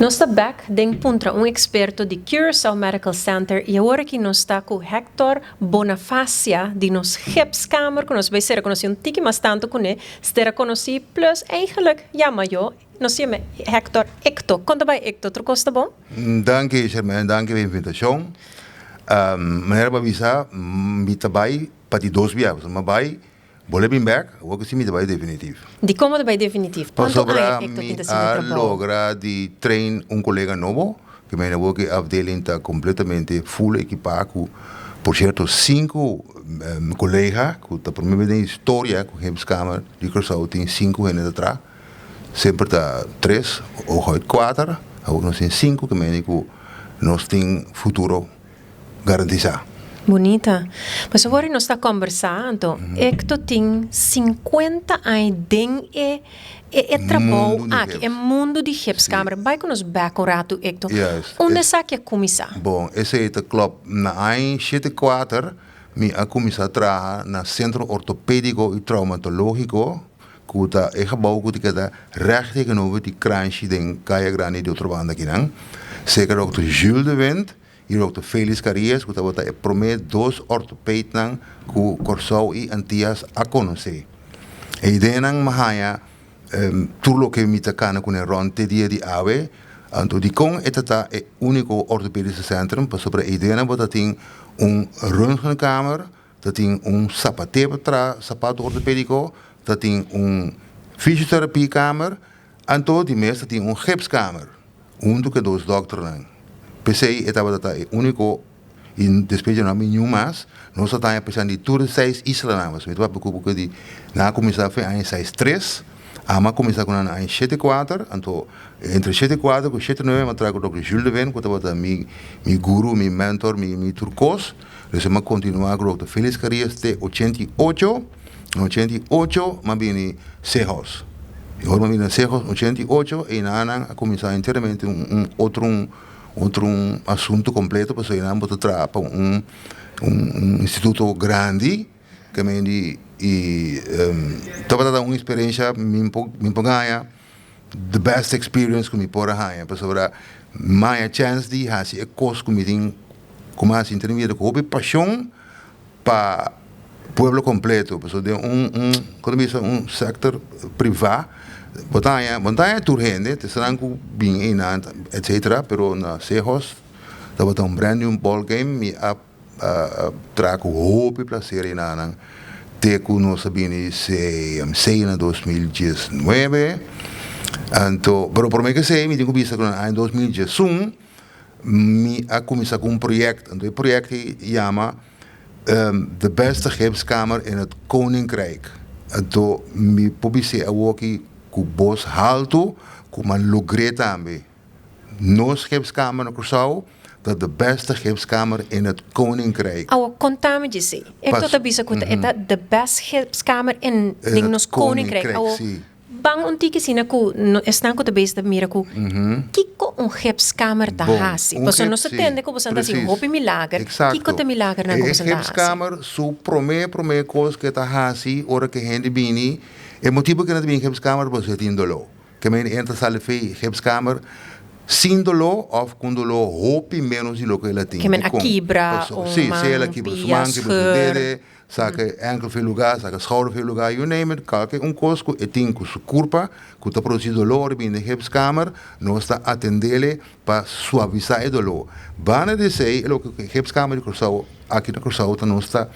Nós está back dentro puntra experto de Curaçao Medical Center e agora que nós está com Hector Bonafacia de nos Hepskamer, que nós vai ser conhecido um tique mais tanto com ele, será conhecido plus eigenlijk chama eu, nós chama Hector. Conta bij Hector, tu gosta bom? Dank je, Germain, dank je voor de invitatie. Meneer Babisa, mi tabai pati dos biavos, ma bai bole bem back, o que se mi tabai definitivo. De como tabai definitivo? Quanto ai Hector tinta se logra de train um colega novo, que me levou que a afdeling está completamente full equipado, por certo, 5 colegas, que está por mim de história, com Hepskamer, de Curaçao tem 5 anos atrás, sempre está 3 ou 4, agora nós temos 5, que me digo, nós temos futuro garantizado. Bonita. Mas agora nós está conversando, Hector tem 50 anos dentro trabalho aqui, é mundo de Hepskamer. Vai com nos bacorato, Hector. Onde está que começar? Bom, esse é o clube. Na ano 74, eu comecei a trabalhar no Centro Ortopédico e Traumatológico, que é gebouw que está recht tegenover die kraantje in Kaya Grande de outra banda aqui, não? Zeker ook de Jules de Wind, hier ook de Felix Carriers, que está promet 2 ortopeden que Curaçao e Antillas a conhecer. A ideia não mahaya tudo que me tacana com o ronde dia de ave, então de com é único ortopedische centrum, para sobre a ideia não botar tem röntgenkamer, dat tem sapateiro para sapato ortopédico, dat tem fisioterapie-kamer, en tot die meeste tem gipskamer. Do que 2 dokters. PC estava é único in despejo não me nenhum mais. Nós só temos pensando de todas 6 islas, mas me vai porque de na começar foi em 6-3, ama começar com em 7-4, então entre 7-4 e 7-9 eu trago o Dr. Jules de Ven, que estava mi guru, mi mentor, mi turcos. Dus eu continuar com o Dr. Felix Carriers de 88. 88, mas vim Sejos. Eu vim a Sejos 88 e na começar inteiramente outro assunto completo, porque eu não vou trabalhar para instituto grande, que me estava dando uma experiência me ganha the best experience que me pode ganhar, para sobre minha chance de fazer a coisa que me tem como assim intermédio com a paixão para pueblo completo, pessoal de um sector privado, montanha turgente, te serão com bem etc. Pero na Sejos, estava um brand new ball game, me trago hope para ser na teco no sabine se na 2019, então, pero por mim que sei, me tenho visto que em 2021 me a começar com projeto, então o projeto chama de beste gipskamer in het Koninkrijk. Então, me publiceer ook que bos halto, que man logré também. Nos gipskamer no Curaçao, dat de beste gipskamer in het Koninkrijk. Contame disso. Eu estou sabendo que é de beste gipskamer in nos Koninkrijk. Bang unti que sina ku estão com a besta mira ku kiko gipskamer da hasi. Você não se entende que você anda assim hopi milagre. Kiko te milagre na você anda. Gipskamer su prome coisa que tá hasi ora que gente bini. O motivo que não tem gipskamer você tem dolor. Que me entra sale fei gipskamer sem dolor ou com dolor hopi menos de lo que ela tem. Que me a quebra ou sim, se ela quebra su mão que você saca enkel veel lugar, saca schouder veel lugar, you name it, qualquer coisa que tem com sua curva, que está produzindo dolor bem na gipskamer, nós está atendendo para suavizar o dolor. Bana de sei, o que gipskamer de Curaçao, aqui na Curaçao, nós está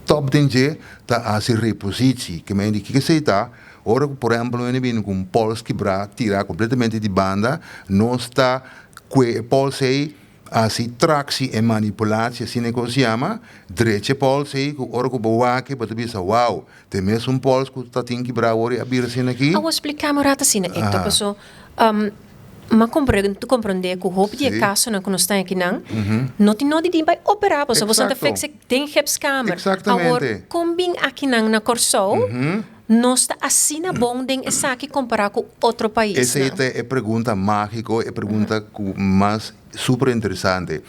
top danger, está a se reposição, que me indica que sei tá, ora por exemplo, ele vem com pols quebrar, tirar completamente de banda, nós está com o pols aí assim tração e manipulação, assim que se chama, direito pulso aí, que ora que boa que para tu pensar, wow, tem mesmo pulso que está tem que quebrar ora abrir assim aqui. Eu vou explicar mais assim, Hector, pessoal. Mas compreender que o roubo de caso não nós estamos aqui não tem nada de vai operar, pessoal. Você não fez tem gipskamer. Exatamente. Agora, combin aqui na Curaçao, nós está assim na bonding essa aqui comparar com outro país. Essa é a pergunta mágica, é a pergunta mais super interessante.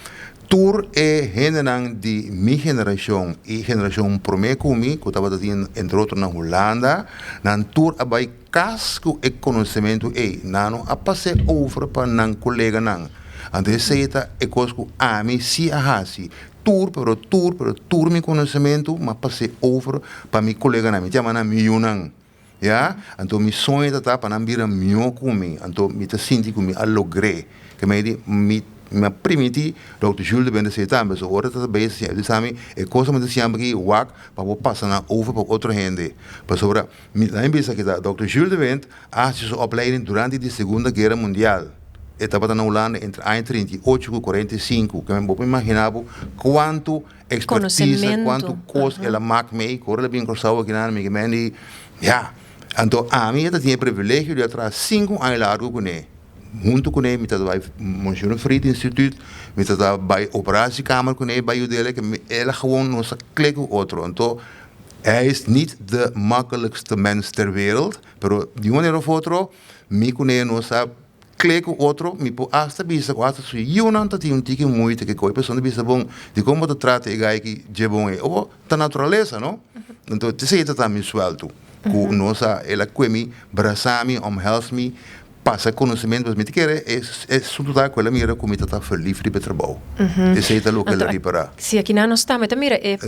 Tur é generang de minha geração e geração promê comigo, que estava entre outros na Holanda, na tur abai casco e conhecimento nano a passe over para nan colega nan. Ante seita e cosco a mim si a hasi. Tur mi conhecimento, mas passe over para mi colega nan. Me chama na miunang. Ja, então mi sonho está para não vir a mim comigo, então me te sinto comigo a lograr, que me primiti Dr. Jules de Bende Seitan, mas agora está bem assim, ele sabe, é coisa muito assim aqui, wak, para passar na over para outra gente. Para sobre, lá em vez que Dr. Jules de Bende fez sua opleiding durante a Segunda Guerra Mundial. Estava na Holanda entre 38 e 45, que eu me imaginava quanto expertise, quanto coisa ela maak mee, agora ela bem cruzado aqui na minha mente, ja. Então, a mim tinha o privilégio de atrás 5 anos largo com ele. Junto com ele, me estava no Monsieur Fried Instituut, me estava na operatiekamer com ele, bij dele, que ele gewoon não se klikt com outro. Então, hij is niet de makkelijkste mens ter wereld, maar de maneira of outra, me com ele não sabe klikt com outro, me pô hasta bisa, hasta sui, eu não tenho um tique muito que coi pessoa bisa bom, de como te trata e gai que je bom é, ou da natureza, não? Então, te sei tá me suelto. Com nossa ela comi braçami omhels-me passa conhecimento mas me quer é tudo da aquela mira como está feliz de trabalho esse é o que ela repara se aqui não está mas mira é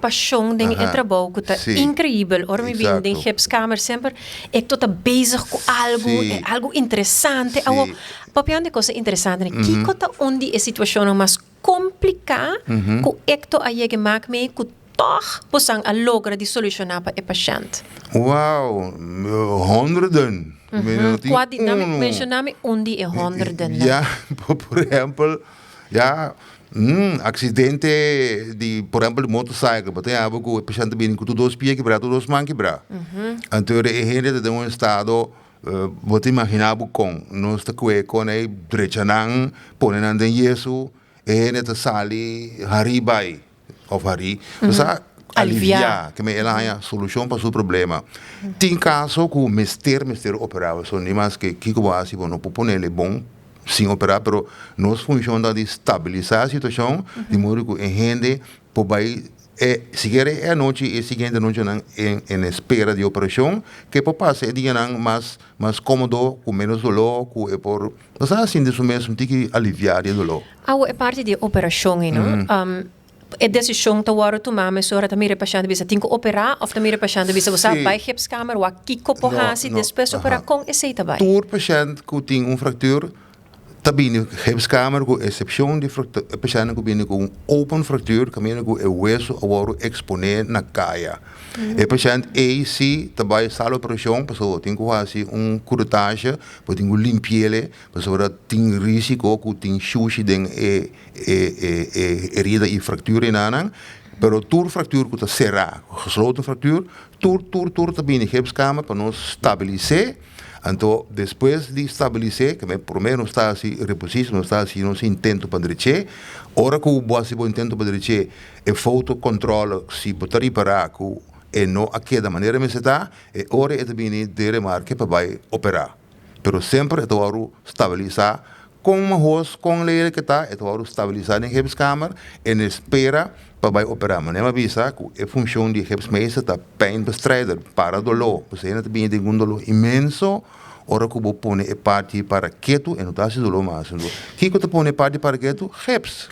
paixão de trabalho que tá incrível ora me vim de Gipskamer sempre é toda bezig com algo é algo interessante algo papiando coisa interessante que conta onde a situação mais complicada que ecto a je gemaakt mee toch posang a logra di solucionar para o paciente. Uau, honderden. Quase não mencioname onde é honderden. Ja, por exemplo, ja, acidente de, por exemplo, de motorcycle, porque há o paciente bem com dois pés quebrados, dois mãos quebradas. Então, a gente tem um estado você imaginava com nós está com aí drechanang, ponen andem yeso, e gente sali haribai. Of hari, aliviar, que me ela a solução para o seu problema. Tem caso que o mister operava, só nem mais que Kiko Basi, não pode ele bom, sem operar, pero nós funciona de estabilizar a situação, de modo que a gente pode se quer a noite e seguinte noite em espera de operação, que pode passar o dia mais cômodo, com menos dolor, com por, nós assim disso mesmo, tem que aliviar o dolor. É parte de operação, não? A decisão que você tomar, mas você também é paciente, você tem que operar, ou também é paciente, você vai para a Gipskamer, ou aqui coporrasi, depois operar com esse também. Todo paciente que tem fratura, também Gipskamer, com exceção de paciente que tem com open fratura, que tem com o hueso agora exponer na caia. E paciente AC também sala operação, pessoa tem que fazer curtagem, tem que limpar, pessoa tem risco que tem sushi den herida e fratura na pero tour fratura que está cerrada, gesloten fratura, tour também em Gipskamer para nós estabilizar. Então, depois de estabilizar, que por menos está assim, reposição, está assim, não se intenta para direcer, ora que o bom intento para direcer, é foto controle, se botar reparar, que não aqui da maneira que está, é hora de vir de remarque para vai operar. Pero sempre é hora estabilizar com uma roça, com a lei que está, é hora estabilizar em Gipskamer, e espera para vai operar. Mas não avisa que a função de Gipsmeester está pijnbestrijder, para dolor. Você ainda tem um dolor imenso, ora que você põe a parte para quieto, e não está se dolor mais. Que você põe a parte para quieto? Gips.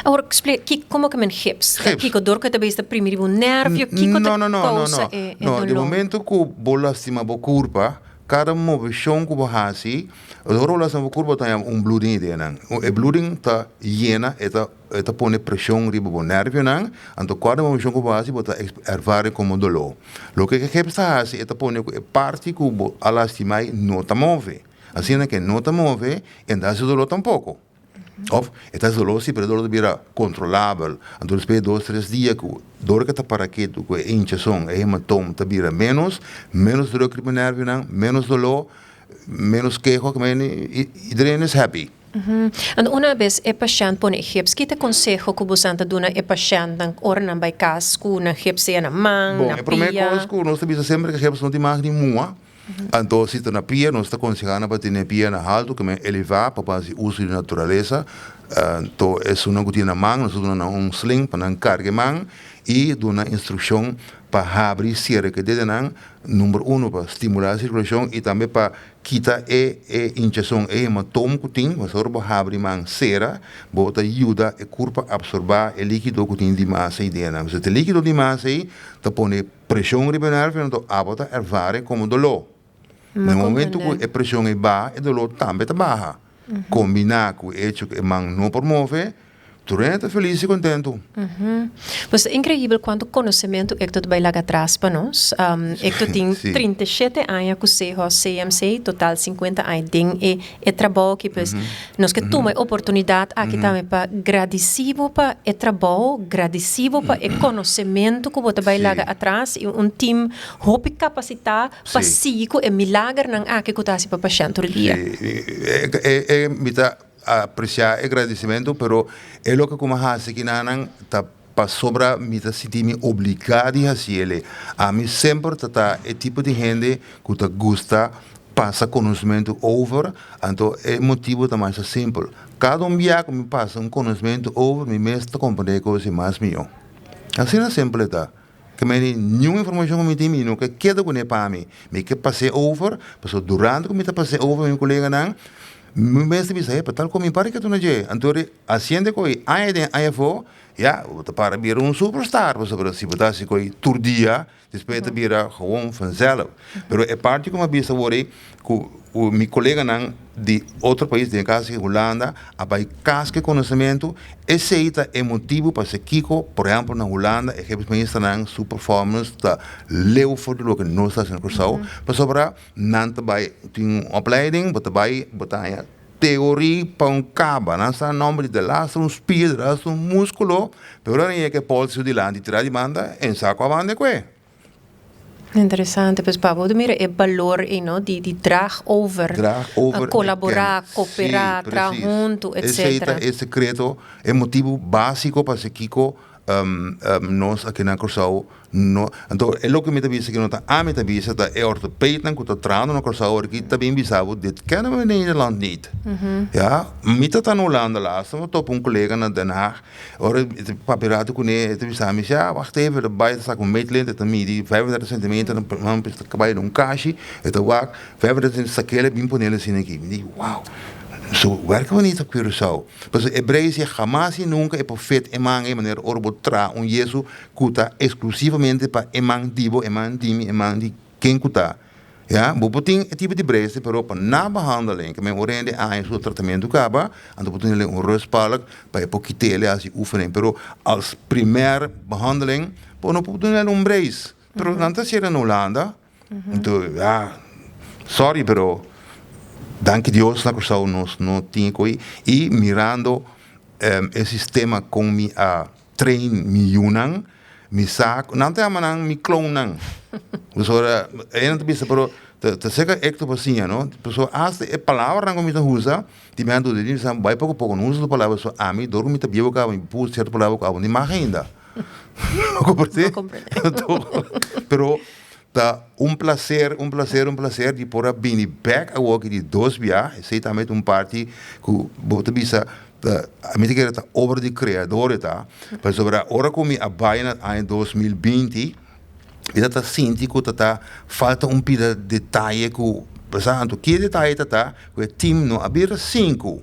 Agora, explica como que men gips? Kiko, door que talvez primeiro um nervio, Kiko causa no, de momento que você lastima a curva, cada movição que você faz, o lastima a curva tem bloeding dentro. A bloeding está llena, está põe pressão riba o nervio não, então cada movição que você faz, você ervare como dolor. O que gips está é põe a parte que você lastima não está move. Assim que não está move, então esse dolor tampouco. Of, esse dolor se perde dolor vira controlável. Então depois de 2-3 dias que dor que está para aqui, que é inchação, é hematoma, está vira menos druk no nervio, menos dolor, menos queijo, que iedereen is happy. En una vez e paciente pone hips, kita consejo que você anda duna e paciente nang ornan by cas ku na hips e na mang, Bom, na a primeira coisa pia. que nós temos sempre que não tem mais nenhuma. Então, se está na pia, nós estamos aconselhando para ter na pia na alto, que é elevar para fazer uso de natureza. Então, é uma coisa na mão, nós temos sling para não carregar mão e uma instrução para abrir cera que deve não, número 1 para estimular a circulação e também para quitar a injeção e hematoma que tem, mas agora para abrir mão cera, bota ajuda a corpo a absorver o líquido que tem de massa e dentro. Se o líquido de massa aí, tá põe pressão ribenar, então a bota ervare como dolor. No momento que a pressão é baixa, o dolor também está baixa. Combinar com o hecho que a mão não promove, tu está feliz e contente. Pues é incrível quanto conhecimento é que tu vai lá atrás para nós. É que tu tem 37 anos que você é CMC, total 50 anos tem e trabalho que pues nós que toma oportunidade aqui também para agradecido para o trabalho, agradecido para o conhecimento que você vai lá atrás e time hope capacitar para seguir com o milagre não aqui que está para paciente o dia. Apreciar e agradecimento, pero é lo que como hace que nanan tá para sobra me tá sentir obrigado a fazer. A mim sempre tá é tipo de gente que tá gosta passa conhecimento over, então é motivo tá mais simples. Cada dia que me passa conhecimento over, me mestre compreender coisas mais melhor. Assim é simples tá. Que me nenhuma informação que me tem, não que queda com ele para mim, me que passei over, passou durante que me tá passei over, meu colega não. Mas se você tal como me parece que tu não é, então assim que aí for, ja, para vir superstar, se você se coi tur dia, depois de vir gewoon vanzelf. Pero é parte como bisa worry, o meu colega não de outro país, de casa de Holanda, a vai casque conhecimento, esse é motivo para se Kiko, por exemplo, na Holanda, é que pensa na sua performance da leu voor de que nós estamos no curso, para sobra não vai ter uma opleiding, vai botar teoria para um cabo, não está nome de laço um spier, laço um músculo, pero não é que pode de lá de tirar de banda, em saco a banda que Interessante, pues Pablo, de mira, é valor de drag over, colaborar, cooperar, trabalhar junto, etc. Esse secreto é motivo básico para se Kiko nós aqui na Corsau, então é o que me avisa que não está a me avisa está é ortopeda que está treinando na Corsau aqui também visava dit kennen we in Nederland niet. Ja, me está na Holanda laatst, we top een collega naar Den Haag, ora het papirato con het visava me ja, wacht even, de bij staat een meetlint, het die 35 centimeter, dan is het kabij een kashi, het wak 35 sakele bim ponele sin aqui. Me wow. Zo werken we niet op Curaçao. Dus Hebreeën zegt, jamás y nunca el profeta eman e maneira orbotra un Jesu kuta exclusivamente para eman dibo, eman dimi, eman di quem kuta. Ja, bopoting het type de breedte, pero para na behandeling, que men orende aan zo'n tratamento acaba, en dan bopoting een rustpalk, bij een poquitele als je oefening, pero als primaire behandeling, dan bopoting een breis. Pero dan is hier in Holanda, ja, sorry, pero danke Dios, na Corsau nos no tinha coi e mirando el sistema com mi a train mi yunang mi saco não tem amanhã mi clownang dus ora ainda te bisa pero te seca ecto pasinha no pessoa hasta a palavra não me usa de mando de diz vai pouco não usa a palavra só a mim dormi te biego cá me pus certa palavra cá nem mais ainda não compreende pero tá um prazer de por vir back a walk de 2 jaar, sei também party que bota bisa a mim que era over de criador tá, mas sobre a hora como a baina em 2020, e tá senti que tá falta pida detalhe que pensando que detalhe tá, que o time não abrir 5.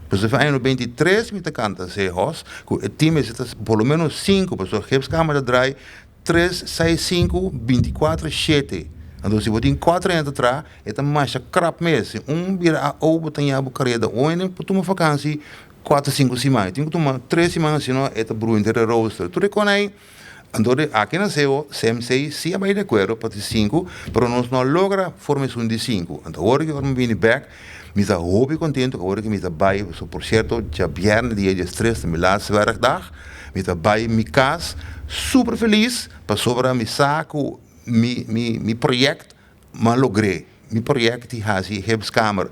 Pues de ano 23 me canta se host, que o time está pelo menos 5, pessoas que as câmeras draaien 3, 6, 5, 24, 7. Então, se você tem 4 anos atrás, é mais crap mesmo. Vira a outra, tem a bucareda. Ou ainda, para tomar vacância, 4, 5 semanas. Tem que tomar 3 semanas, senão é o inteiro roster. Tu reconhece? Então, aqui nasceu, CMC, se é de acordo para 5, mas não logra formação de 5. Então, agora que eu vim back, me está muito contente, agora que me está bem, por certo, já viernes, dia 3, meu laatste werkdag, me está bem, minha casa, super feliz, para sobre meu saco, meu projeto, mas logrei. Meu projeto de fazer Hebskamer,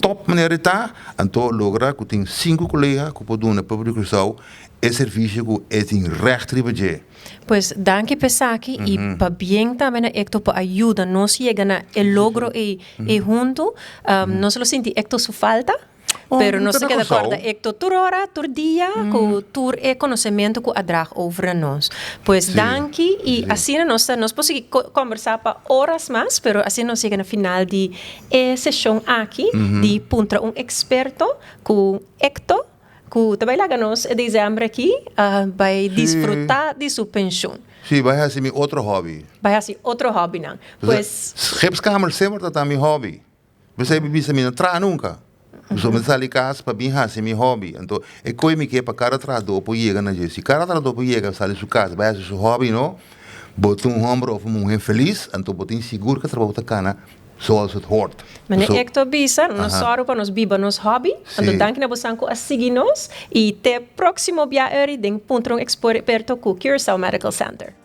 top maneira está, então logra que tem 5 colegas que podem na Público Curaçao é serviço que é em recht ribeje. Pues danke pesaki y pa bien también esto pa ayuda nos llega na el logro e junto no solo senti esto su falta. Pero no se queda corda. Ecto tur hora, tur dia, cu tur conhecimento que adrag over nós. Pues danke e assim nós podemos conversar para horas mais, pero assim nós chega no final de sessão aqui de puntra experto com Ecto que também lá nos em dezembro aqui vai desfrutar de sua pensão. Sim, vai ser meu outro hobby. Vai ser outro hobby não. Pues Scheepskamer sempre está meu hobby. Você bisa mina tra nunca. So me sali casa para bem fazer meu hobby. Então, é coi me que para cara atrás do po chega na gente. Se cara atrás do po chega sali sua casa, vai ser seu hobby, não? Botar ombro of um feliz, então botar seguro que trabalha ta cana. Zoals het hoort. Meneer Ecto Bisa, nos soro para nos biba nos hobby. Então, danke na bosanco a seguir nos e te próximo dia den Puntron Experto com Curaçao Medical Center.